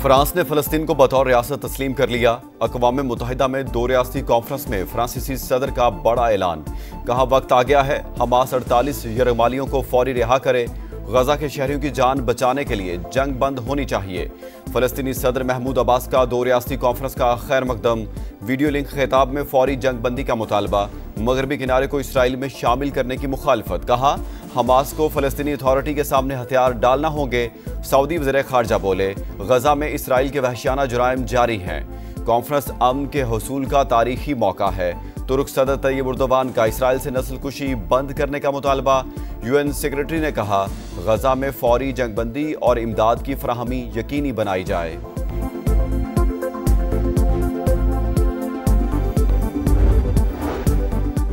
France ने फ़लस्तीन को बतौर रियासत तस्लीम कर लिया। अक़वाम मुत्तहिदा में 2 रियासती कॉन्फ्रेंस में फ्रांसीसी सदर का बड़ा ऐलान। कहा वक्त आ गया है, हमास 48 यरगमालियों को फौरी रिहा करे। गजा के शहरियों की जान बचाने के लिए जंग बंद होनी चाहिए। फ़लस्तीनी सदर महमूद अब्बास का 2 रियासती कॉन्फ्रेंस का खैर मकदम। वीडियो लिंक खिताब में फौरी जंग बंदी का मुतालबा। मगरबी किनारे को इसराइल में शामिल करने की मुखालफत। कहा हमास को फ़लस्तीनी अथॉरिटी के सामने हथियार डालना होंगे। सऊदी वज़ीर ख़ारजा बोले गजा में इसराइल के वहशियाना जुराइम जारी हैं। कॉन्फ्रेंस अमन के हसूल का तारीखी मौका है। तुर्क सदर तैयब एर्दोगान का इसराइल से नस्लकुशी बंद करने का मुतालबा। UN सेक्रेटरी ने कहा गजा में फौरी जंगबंदी और इमदाद की फराहमी यकीनी बनाई जाए।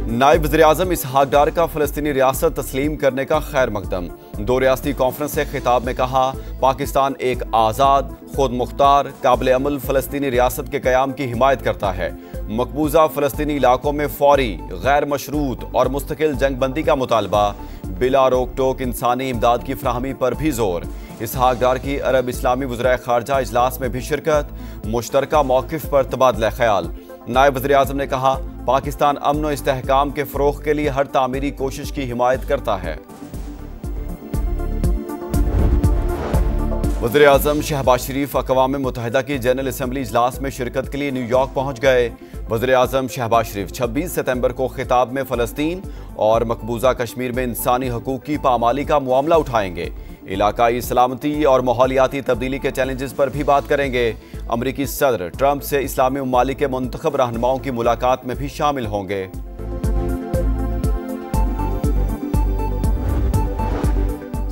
नायब वज़ीर-ए-आज़म इसहाक डार का फ़लस्तीनी रियासत तस्लीम करने का खैर मकदम। 2 रियासती कॉन्फ्रेंस से खिताब में कहा पाकिस्तान एक आज़ाद, खुद मुख्तार, काबिल अमल फ़लस्तीनी रियासत के क़याम की हिमायत करता है। मकबूजा फ़लस्तीनी इलाकों में फौरी, गैर मशरूत और मुस्तकिल जंगबंदी का मुतालबा। बिला रोक टोक इंसानी इमदाद की फराहमी पर भी जोर। इसहाक डार की अरब इस्लामी वज़ीर ख़ारजा इजलास में भी शिरकत। मुश्तरका मौक़िफ़ पर तबादला ख्याल। नायब वज़ीर-ए-आज़म ने कहा पाकिस्तान अमन और इस्तेहकाम के फ़रोग़ के लिए हर तामीरी कोशिश की हिमायत करता है। वज़ीर-ए-आज़म शहबाज शरीफ अक़वाम मुत्तहिदा की जनरल असम्बली इजलास में शिरकत के लिए न्यूयॉर्क पहुँच गए। वज़ीर-ए-आज़म शहबाज शरीफ 26 सितंबर को खिताब में फ़लस्तीन और मकबूजा कश्मीर में इंसानी हकूक़ की पामाली का मामला उठाएंगे। इलाकाई सलामती और माहौलियाती तब्दीली के चैलेंजेस पर भी बात करेंगे। अमरीकी सदर ट्रंप से इस्लामी ममालिक के मुंतखब रहनुमाओं की मुलाकात में भी शामिल होंगे।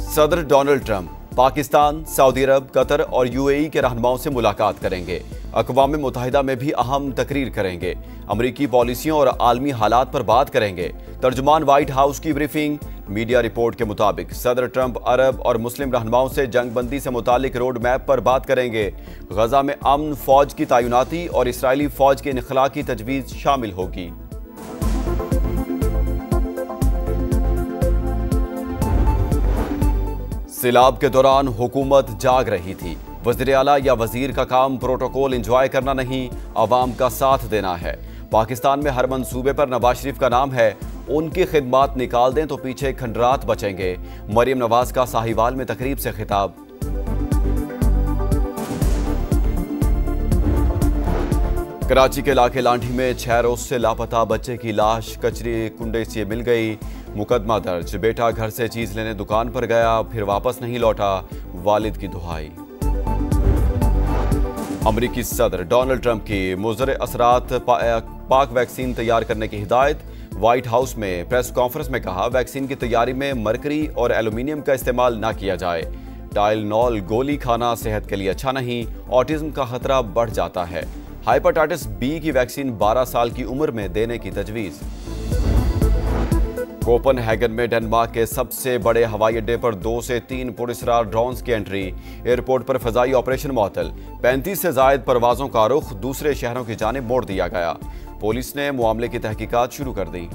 सदर डोनाल्ड ट्रंप पाकिस्तान, सऊदी अरब, कतर और UAE के रहनुमाओं से मुलाकात करेंगे। अक़वाम मुत्तहिदा में भी अहम तकरीर करेंगे। अमरीकी पॉलिसियों और आलमी हालात पर बात करेंगे। तर्जुमान व्हाइट हाउस की ब्रीफिंग। मीडिया रिपोर्ट के मुताबिक सदर ट्रंप अरब और मुस्लिम रहनुमाओं से जंगबंदी से मुतालिक रोड मैप पर बात करेंगे। गजा में अमन फौज की तैनाती और इसराइली फौज के इनखला की तजवीज़ शामिल होगी। सैलाब के दौरान हुकूमत जाग रही थी। वज़ीर आला या वज़ीर का काम प्रोटोकॉल इंजॉय करना नहीं, अवाम का साथ देना है। पाकिस्तान में हर मंसूबे पर नवाज शरीफ का नाम है। उनकी खिदमात निकाल दें तो पीछे खंडरात बचेंगे। मरियम नवाज का साहिवाल में तकरीब से खिताब। कराची के इलाके लांढी में 6 रोज से लापता बच्चे की लाश कचरे कुंडे से मिल गई। मुकदमा दर्ज। बेटा घर से चीज लेने दुकान पर गया, फिर वापस नहीं लौटा। वालिद की दुहाई। अमरीकी सदर डोनाल्ड ट्रंप की मुज़र असरात पाक वैक्सीन तैयार करने की हिदायत। व्हाइट हाउस में प्रेस कॉन्फ्रेंस में कहा वैक्सीन की तैयारी में मरकरी और एल्यूमिनियम का इस्तेमाल न किया जाए। टाइलनॉल गोली खाना सेहत के लिए अच्छा नहीं, ऑटिज्म का खतरा बढ़ जाता है। हेपेटाइटिस बी की वैक्सीन 12 साल की उम्र में देने की तजवीज़। कोपनहेगन में डेनमार्क के सबसे बड़े हवाई अड्डे पर 2 से 3 पुरस्कार ड्रोन्स की एंट्री। एयरपोर्ट पर फजाई ऑपरेशन मुअत्तल। 35 से जायद परवाजों का रुख दूसरे शहरों की जानिब मोड़ दिया गया। पुलिस ने मामले की तहकीकात शुरू कर दी।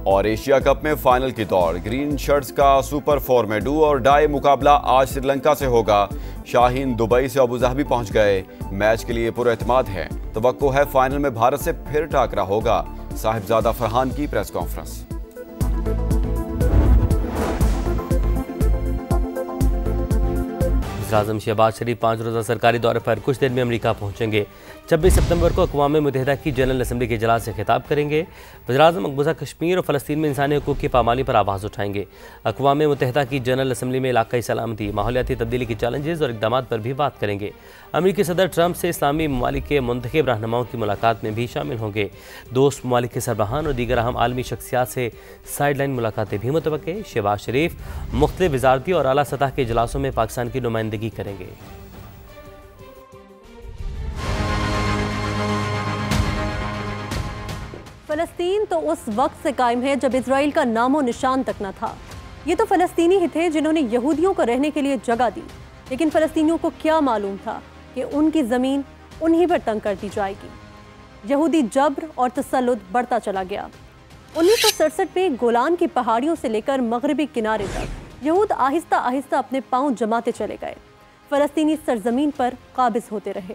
और एशिया कप में फाइनल की दौड़। ग्रीन शर्ट्स का सुपर 4 में डू और डाई मुकाबला आज श्रीलंका से होगा। शाहीन दुबई से अबू धाबी पहुंच गए। मैच के लिए पूरा एतमाद है। तवक्को है फाइनल में भारत से फिर टाकरा होगा। साहिबजादा फरहान की प्रेस कॉन्फ्रेंस। आज़म शहबाज शरीफ 5 रोज़ा सरकारी दौरे पर कुछ देर में अमेरिका पहुंचेंगे। 26 सितंबर को अक़वाम मुत्तहिदा की जनरल असम्बली के इजलास से खिताब करेंगे। वज़ीर-ए-आज़म मकबूजा कश्मीर और फ़लस्तीन में इंसानी हकूक़ की पामाली पर आवाज़ उठाएंगे। अक़वाम मुत्तहिदा की जनरल असम्बली में इलाकाई सलामती, माहौलियाती तब्दीली के चैलेंजेस और इक़दाम पर भी बात करेंगे। अमरीकी सदर ट्रंप से इस्लामी ममालिक के मुंतखब रहनुमाओं की मुलाकात में भी शामिल होंगे। दोस्त ममालिक के सरबराहान और दीगर अहम आलमी शख्सियात से साइड लाइन मुलाकातें भी मुतवक्के। शहबाज शरीफ मुख्तलिफ वज़ारती और आला सतह के इजलासों में पाकिस्तान की नुमाइंदगी करेंगे। फ़लस्तीन तो उस वक्त से कायम है जब इजराइल का नामो निशान तक न था। ये तो फ़लस्तीनी ही थे जिन्होंने यहूदियों को रहने के लिए जगह दी, लेकिन फ़लस्तीनियों को क्या मालूम था कि उनकी ज़मीन उन्हीं पर तंग कर दी जाएगी। यहूदी जब्र और तसल्लुत बढ़ता चला गया। 1967 में गोलान की पहाड़ियों से लेकर मगरबी किनारे तक यहूद आहिस्ता आहिस्ता अपने पांव जमाते चले गए, फलस्तीनी सरजमीन पर काबिज होते रहे।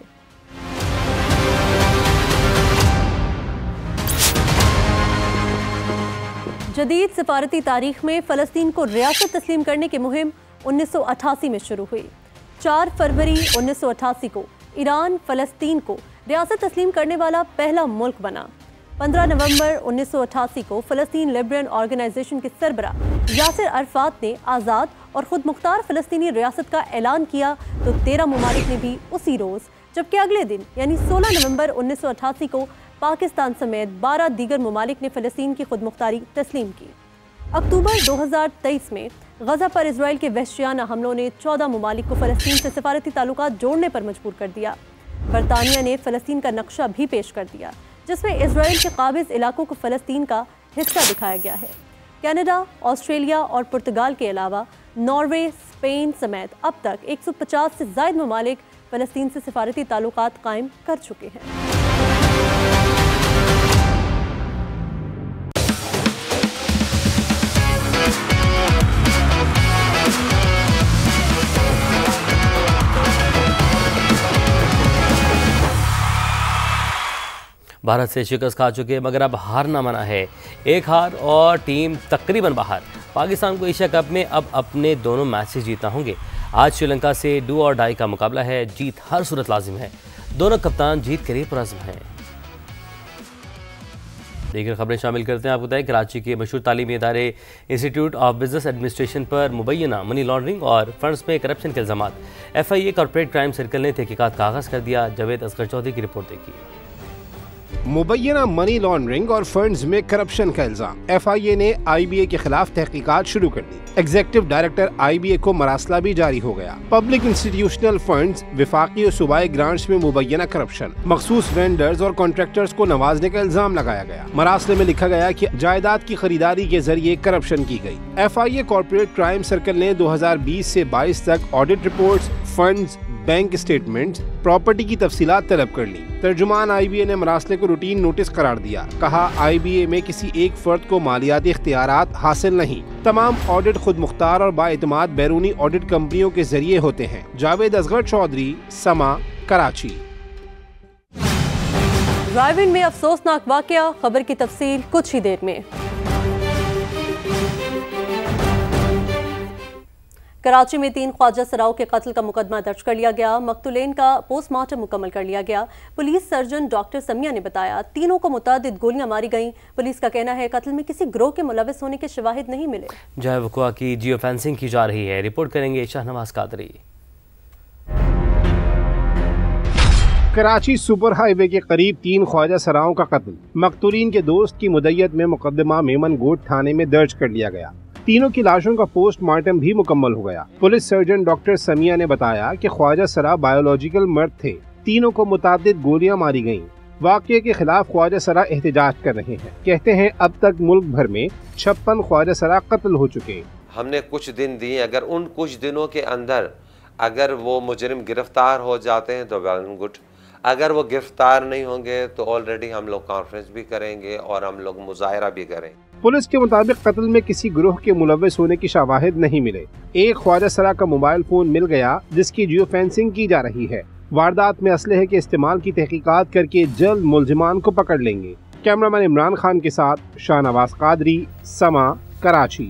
जदीद सिफारती तारीख में फ़लस्तीन को रियासत तस्लीम करने की मुहिम 1988 में शुरू हुई। 4 फरवरी 1988 को ईरान फ़लस्तीन को रियासत तस्लीम करने वाला पहला मुल्क बना। 15 नवंबर 1988 को फ़लस्तीन लिबरेशन ऑर्गेनाइजेशन के सरबरा यासिर अरफात ने आज़ाद और खुद मुख्तार फ़लस्तीनी रियासत का ऐलान किया तो 13 ममालिक ने भी उसी रोज़, जबकि अगले दिन यानी 16 नवंबर 1988 को पाकिस्तान समेत 12 दीगर ममालिक ने फ़लस्तीन की खुद मुख्तारी तस्लीम की। अक्टूबर 2023 में गज़ा पर इसराइल के वहशियाना हमलों ने 14 ममालिक को फ़लस्तीन से सिफारती ताल्लुकात जोड़ने पर मजबूर कर दिया। बरतानिया ने फ़लस्तीन का नक्शा भी पेश कर दिया, जिसमें इसराइल के काबिज इलाकों को फ़लस्तीन का हिस्सा दिखाया गया है। कनाडा, ऑस्ट्रेलिया और पुर्तगाल के अलावा नॉर्वे, स्पेन समेत अब तक 150 से ज़ायद ममालिक फ़लस्तीन से सिफारती ताल्लुकात कायम कर चुके हैं। भारत से शिकस्त खा चुके मगर अब हार ना मना है। एक हार और टीम तकरीबन बाहर। पाकिस्तान को एशिया कप में अब अपने दोनों मैचेस जीतना होंगे। आज श्रीलंका से डू और डाई का मुकाबला है। जीत हर सूरत लाजिम है। दोनों कप्तान जीत के लिए पुरज़्म हैं। दीगर खबरें शामिल करते हैं। आपको बताएं, कराची के मशहूर तालीमी इदारे इंस्टीट्यूट ऑफ बिजनेस एडमिनिस्ट्रेशन पर मुबैना मनी लॉन्ड्रिंग और फंड्स में करप्शन के इल्ज़ामात। FIA कॉर्पोरेट क्राइम सर्कल ने तहकीकात का आगाज़ कर दिया। जावेद असगर चौधरी की रिपोर्ट देखिए। मुबैना मनी लॉन्ड्रिंग और फंड्स में करप्शन का इल्जाम। FIA ने IBA के खिलाफ तहकीकात शुरू कर दी। एग्जीक्यूटिव डायरेक्टर IBA को मरासला भी जारी हो गया। पब्लिक इंस्टीट्यूशनल फंड्स, विफाकी और सूबाई ग्रांट्स में मुबैना करप्शन, मखसूस वेंडर्स और कॉन्ट्रैक्टर्स को नवाजने का इल्जाम लगाया गया। मरासले में लिखा गया कि जायदाद की खरीदारी के जरिए करप्शन की गई। FIA कॉर्पोरेट क्राइम सर्कल ने 2020 से 22 तक audit reports, funds, bank statements, property की तफसीलात तलब कर ली। तर्जुमान IBA ने मरासले को रूटीन नोटिस करार दिया। कहा, IBA में किसी एक फर्द को मालियाती इख्तियारात हासिल नहीं। तमाम ऑडिट खुद मुख्तार और बाएतमाद बैरूनी ऑडिट कंपनियों के जरिए होते हैं। जावेद असगर चौधरी, समा, कराची। ड्राइव इन में अफसोसनाक वाकया, खबर की तफसील कुछ ही देर में। कराची में 3 ख्वाजा सराओं के कत्ल का मुकदमा दर्ज कर लिया गया। मकतूलेन का पोस्टमार्टम मुकम्मल कर लिया गया। पुलिस सर्जन डॉक्टर समिया ने बताया, तीनों को मुतादिद गोलियां मारी गईं। पुलिस का कहना है कत्ल में किसी ग्रोह के मुलविस होने के शवाहिद नहीं मिले। जय वक़ुआ की जियो फेंसिंग की जा रही है। रिपोर्ट करेंगे शाहनवाज कादरी। कराची सुपर हाईवे के करीब 3 ख्वाजा सराओं का कत्ल। मकतूलीन के दोस्त की मुद्दत में मुकदमा मेमन गोट थाने में दर्ज कर लिया गया। तीनों की लाशों का पोस्टमार्टम भी मुकम्मल हो गया। पुलिस सर्जन डॉक्टर समिया ने बताया कि ख्वाजा सरा बायोलॉजिकल मर्द थे। तीनों को मुतादिद गोलियां मारी गईं। वाक़ये के खिलाफ ख्वाजा सरा एहतजाज कर रहे हैं। कहते हैं अब तक मुल्क भर में 56 ख्वाजा सरा कत्ल हो चुके। हमने कुछ दिन दिए, अगर उन कुछ दिनों के अंदर अगर वो मुजरिम गिरफ्तार हो जाते हैं तो वेल एंड गुड। अगर वो गिरफ्तार नहीं होंगे तो ऑलरेडी हम लोग कॉन्फ्रेंस भी करेंगे और हम लोग मुजाहरा भी करेंगे। पुलिस के मुताबिक कत्ल में किसी ग्रोह के मुलविस होने की शवाहिद नहीं मिले। एक ख्वाजा सरा का मोबाइल फोन मिल गया जिसकी जियो फेंसिंग की जा रही है। वारदात में असलहे के इस्तेमाल की तहकीकात करके जल्द मुलजिमान को पकड़ लेंगे। कैमरामैन इमरान खान के साथ शाहनवाज कादरी, समा, कराची।